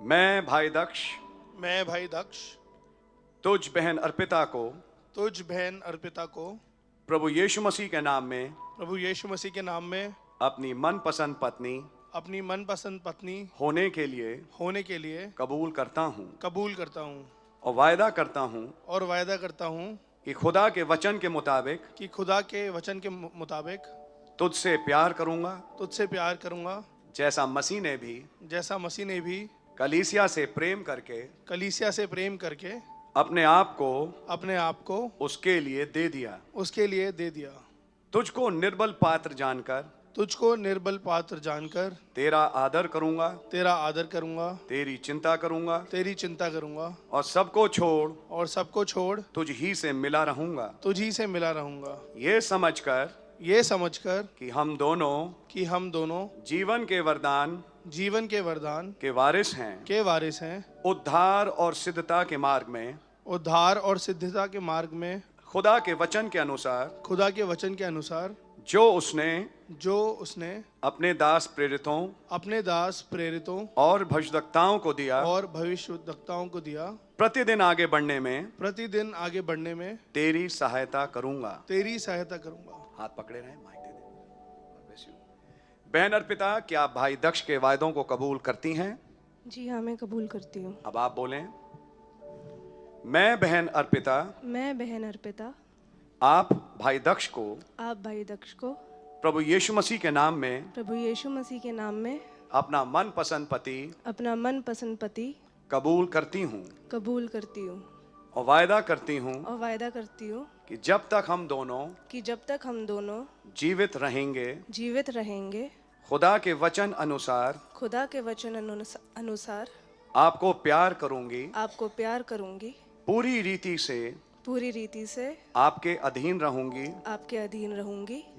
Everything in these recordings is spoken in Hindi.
मैं भाई दक्ष मैं भाई दक्ष तुझ बहन अर्पिता को तुझ बहन अर्पिता को प्रभु यीशु मसीह के नाम में प्रभु यीशु मसीह के नाम में अपनी मनपसंद पत्नी अपनी मनपसंद पत्नी होने के लिए कबूल करता हूँ और वायदा करता हूँ कि खुदा के वचन के मुताबिक तुझसे प्यार करूँगा जैसा मसीह ने भी कलीसिया से प्रेम करके अपने आप को उसके लिए दे दिया। तुझको निर्बल पात्र जानकर तेरा आदर करूँगा तेरी चिंता करूँगा और सबको छोड़ तुझ ही से मिला रहूँगा ये समझकर कि हम दोनों जीवन के वरदान के वारिस हैं उद्धार और सिद्धता के मार्ग में खुदा के वचन के अनुसार जो उसने अपने दास प्रेरितों और भविष्यवक्ताओं को दिया प्रतिदिन आगे बढ़ने में तेरी सहायता करूंगा। हाथ पकड़े रहें, माइक दे दें। Bless you। बहन अर्पिता, क्या आप भाई दक्ष के वायदों को कबूल करती हैं? जी हाँ, मैं कबूल करती हूँ। अब आप बोलें। मैं बहन अर्पिता आप भाई दक्ष को प्रभु यीशु मसीह के नाम में अपना मनपसंद पति कबूल करती हूँ और वायदा करती हूँ कि जब तक हम दोनों जीवित रहेंगे खुदा के वचन अनुसार आपको प्यार करूंगी पूरी रीति से आपके अधीन रहूंगी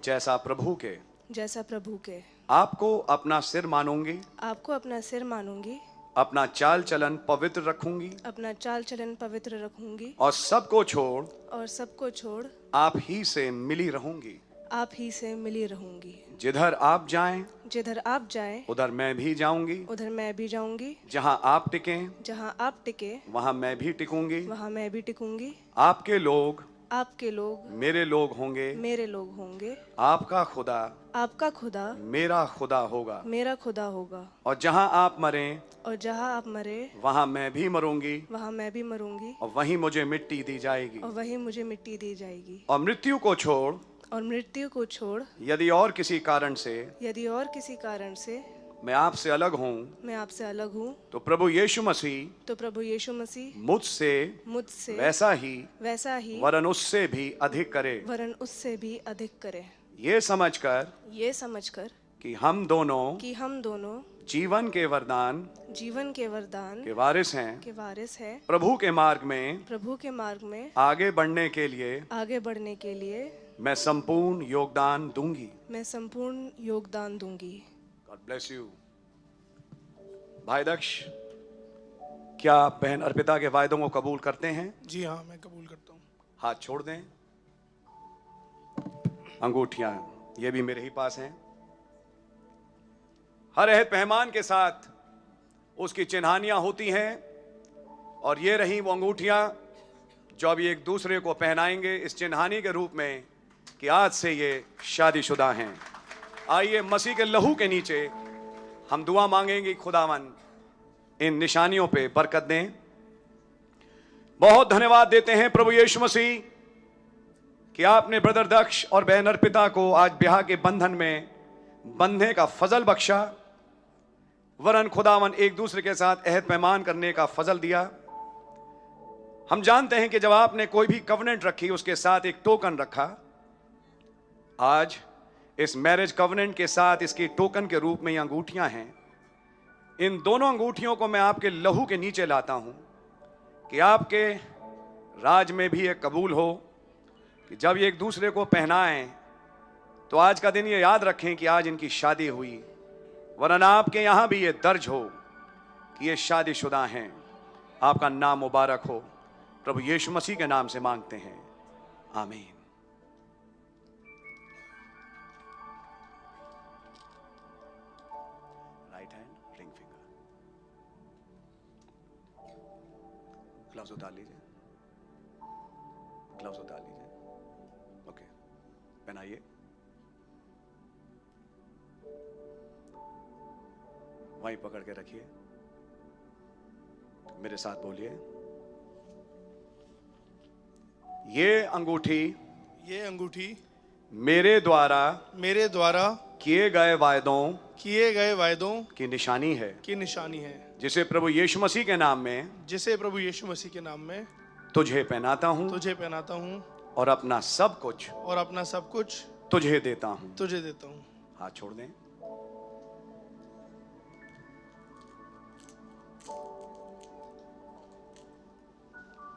जैसा प्रभु के आपको अपना सिर मानूंगी अपना चाल चलन पवित्र रखूंगी और सबको छोड़ आप ही से मिली रहूंगी जिधर आप जाएं उधर मैं भी जाऊंगी जहां आप टिकें वहां मैं भी टिकूंगी आपके लोग मेरे लोग होंगे आपका खुदा मेरा खुदा होगा और जहां आप मरे वहां मैं भी मरूंगी और वहीं मुझे मिट्टी दी जाएगी और मृत्यु को छोड़ यदि और किसी कारण से मैं आपसे अलग हूँ तो प्रभु यीशु मसीह मुझसे वैसा ही वरन उससे भी अधिक करे ये समझकर कि हम दोनों जीवन के वरदान के वारिस हैं प्रभु के मार्ग में आगे बढ़ने के लिए मैं संपूर्ण योगदान दूंगी। God bless you। भाई दक्ष, क्या आप बहन अर्पिता के वायदों को कबूल करते हैं? जी हाँ, मैं कबूल करता हूँ। हाथ छोड़ दें। अंगूठियां ये भी मेरे ही पास हैं। हर अहद पैमान के साथ उसकी चिन्हानियां होती हैं और ये रही वो अंगूठियां जो अभी एक दूसरे को पहनाएंगे इस चिन्हानी के रूप में कि आज से ये शादीशुदा हैं। आइए मसीह के लहू के नीचे हम दुआ मांगेंगे, खुदावन इन निशानियों पे बरकत दें। बहुत धन्यवाद देते हैं प्रभु यीशु मसीह कि आपने ब्रदर दक्ष और बहन अर्पिता को आज ब्याह के बंधन में बंधने का फजल बख्शा, वरन खुदावन एक दूसरे के साथ अहद पैमान करने का फजल दिया। हम जानते हैं कि जब आपने कोई भी कवनेंट रखी उसके साथ एक टोकन रखा। आज इस मैरिज कवनेंट के साथ इसकी टोकन के रूप में ये अंगूठियां हैं। इन दोनों अंगूठियों को मैं आपके लहू के नीचे लाता हूं कि आपके राज में भी ये कबूल हो कि जब ये एक दूसरे को पहनाएं तो आज का दिन ये याद रखें कि आज इनकी शादी हुई, वरना आपके यहां भी ये दर्ज हो कि ये शादीशुदा हैं। आपका नाम मुबारक हो। प्रभु यीशु मसीह के नाम से मांगते हैं, आमीन। Right hand, ring finger. Gloves उतार लीजिए, ग्लव्स उतार लीजिए। ओके, पहनाइए। वहीं पकड़ के रखिए, मेरे साथ बोलिए। ये अंगूठी ये अंगूठी मेरे द्वारा किए गए वायदों की निशानी है, जिसे प्रभु यीशु मसीह के नाम में तुझे पहनाता हूं और अपना सब कुछ तुझे देता हूं। हाथ छोड़ दें।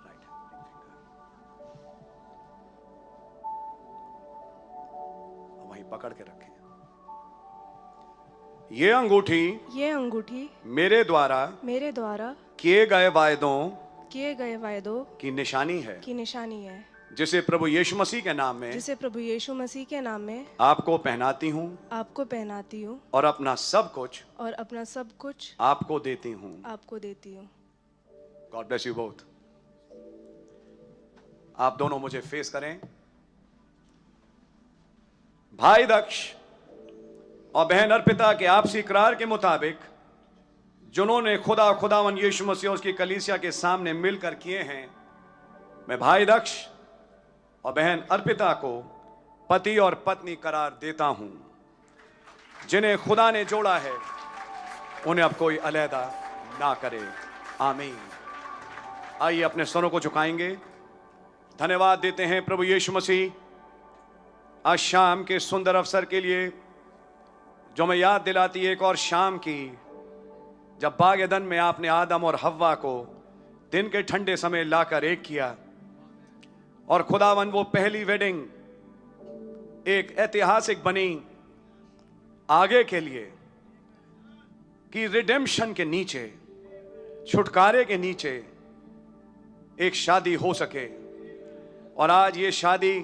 राइट, वहीं पकड़ के रखें। ये अंगूठी मेरे द्वारा किए गए वायदों की निशानी है, जिसे प्रभु यीशु मसीह के नाम में आपको पहनाती हूँ और अपना सब कुछ आपको देती हूँ। God bless you both. आप दोनों मुझे फेस करें। भाई दक्ष और बहन अर्पिता के आपसी इकरार के मुताबिक जिन्होंने खुदावन यीशु मसीह और उसकी कलीसिया के सामने मिलकर किए हैं, मैं भाई दक्ष और बहन अर्पिता को पति और पत्नी करार देता हूं। जिन्हें खुदा ने जोड़ा है उन्हें अब कोई अलहदा ना करे। आमीन। आइए अपने सरों को झुकाएंगे, धन्यवाद देते हैं प्रभु यीशु मसीह आज शाम के सुंदर अवसर के लिए, जो मैं याद दिलाती एक और शाम की, जब बाग एदन में आपने आदम और हव्वा को दिन के ठंडे समय लाकर एक किया और खुदावन वो पहली वेडिंग एक ऐतिहासिक बनी आगे के लिए कि रिडेम्पशन के नीचे, छुटकारे के नीचे एक शादी हो सके। और आज ये शादी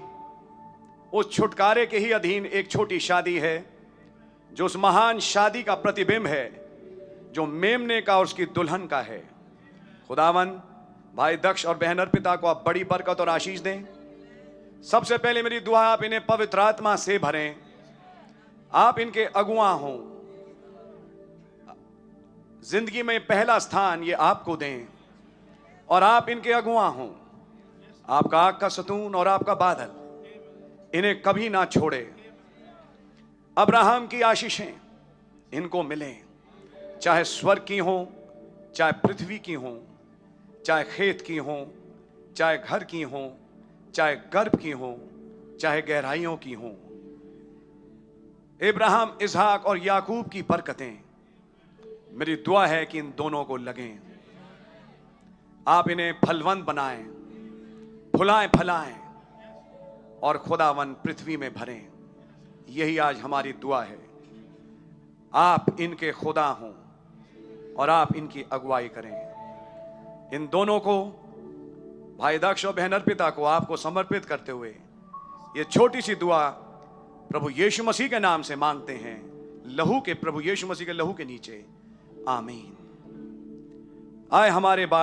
उस छुटकारे के ही अधीन एक छोटी शादी है, जो उस महान शादी का प्रतिबिंब है जो मेमने का और उसकी दुल्हन का है। खुदावन भाई दक्ष और बहन अर्पिता को आप बड़ी बरकत और आशीष दें। सबसे पहले मेरी दुआ, आप इन्हें पवित्र आत्मा से भरें, आप इनके अगुआ हों, जिंदगी में पहला स्थान ये आपको दें और आप इनके अगुआ हों। आपका आग का सतून और आपका बादल इन्हें कभी ना छोड़े। अब्राहम की आशीषें इनको मिलें, चाहे स्वर्ग की हों, चाहे पृथ्वी की हों, चाहे खेत की हों, चाहे घर की हों, चाहे गर्भ की हों, चाहे गहराइयों की हों। इब्राहिम, इसहाक और याकूब की बरकतें मेरी दुआ है कि इन दोनों को लगें। आप इन्हें फलवंत बनाएं, फुलाएं फलाएं और खुदावन पृथ्वी में भरें। यही आज हमारी दुआ है। आप इनके खुदा हों और आप इनकी अगुवाई करें। इन दोनों को, भाई दक्ष और बहन अर्पिता को आपको समर्पित करते हुए ये छोटी सी दुआ प्रभु यीशु मसीह के नाम से मांगते हैं, लहू के, प्रभु यीशु मसीह के लहू के नीचे। आमीन। आए हमारे बाप